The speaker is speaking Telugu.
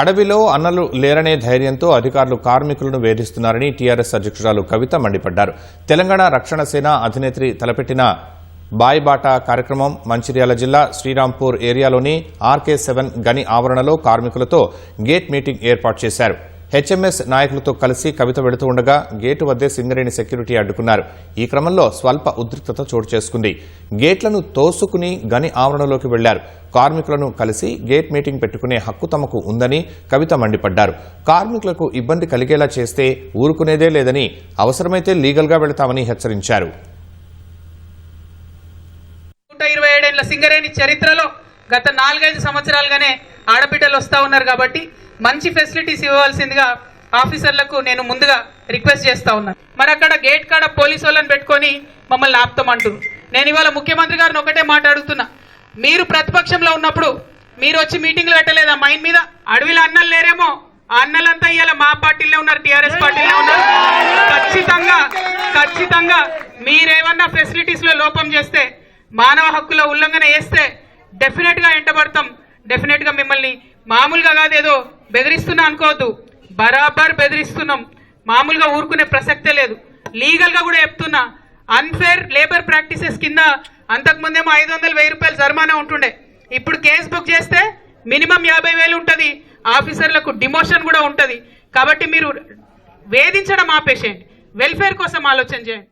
అడవిలో అన్నలు లేరనే ధైర్యంతో అధికారులు కార్మికులను వేధిస్తున్నారని టీఆర్ఎస్ అధ్యక్షురాలు కవిత మండిపడ్డారు. తెలంగాణ రక్షణ సేన అధినేత్రి తలపెట్టిన బాయిబాటా కార్యక్రమం మంచిర్యాల జిల్లా శ్రీరాంపూర్ ఏరియాలోని ఆర్కే7 గని ఆవరణలో కార్మికులతో గేట్ మీటింగ్ ఏర్పాటు చేశారు. హెచ్ఎంఎస్ నాయకులతో కలిసి కవిత వెళుతూ ఉండగా గేటు వద్దే సింగరేణి సెక్యూరిటీ అడ్డుకున్నారు. ఈ క్రమంలో స్వల్ప ఉద్రిక్తత చోటు చేసుకుంది. గేట్లను తోసుకుని గని ఆవరణలోకి వెళ్లారు. కార్మికులను కలిసి గేట్ మీటింగ్ పెట్టుకునే హక్కు తమకు ఉందని కవిత మండిపడ్డారు. కార్మికులకు ఇబ్బంది కలిగేలా చేస్తే ఊరుకునేదే లేదని, అవసరమైతే లీగల్గా వెళతామని హెచ్చరించారు. 127 ఏళ్ల సింగరేణి చరిత్రలో గత 4-5 సంవత్సరాలుగానే ఆడబిడ్డలు వస్తా ఉన్నారు కాబట్టి మంచి ఫెసిలిటీస్ ఇవ్వాల్సిందిగా ఆఫీసర్లకు నేను ముందుగా రిక్వెస్ట్ చేస్తా ఉన్నాను. మరి అక్కడ గేట్ కాడ పోలీసు వాళ్ళని పెట్టుకొని మమ్మల్ని ఆపుతామంటారు. నేను ఇవాళ ముఖ్యమంత్రి గారిని ఒకటే మాట అడుగుతున్నా, మీరు ప్రతిపక్షంలో ఉన్నప్పుడు మీరు వచ్చి మీటింగ్లు పెట్టలేదా మైన్ మీద? అడవిలో అన్నలు లేరేమో, ఆ అన్నలంతా ఇవాళ మా పార్టీలో ఉన్నారు, టీఆర్ఎస్ పార్టీలో ఉన్నారు. ఖచ్చితంగా మీరేమన్నా ఫెసిలిటీస్ లో లోపం చేస్తే, మానవ హక్కుల ఉల్లంఘన చేస్తే డెఫినెట్ గా ఎంటబడతాం. డెఫినెట్ గా మిమ్మల్ని మామూలుగా కాదు ఏదో బెదిరిస్తున్నా అనుకోవద్దు, బరాబర్ బెదిరిస్తున్నాం. మామూలుగా ఊరుకునే ప్రసక్తే లేదు. లీగల్ గా కూడా చెప్తున్నా, అన్ఫేర్ లేబర్ ప్రాక్టీసెస్ కింద అంతకుముందేమో 500-1000 రూపాయలు జరిమానా ఉంటుండే. ఇప్పుడు కేసు బుక్ చేస్తే మినిమం 50,000 ఉంటుంది. ఆఫీసర్లకు డిమోషన్ కూడా ఉంటుంది. కాబట్టి మీరు వేధించడం ఆపేసేయండి, వెల్ఫేర్ కోసం ఆలోచన చేయండి.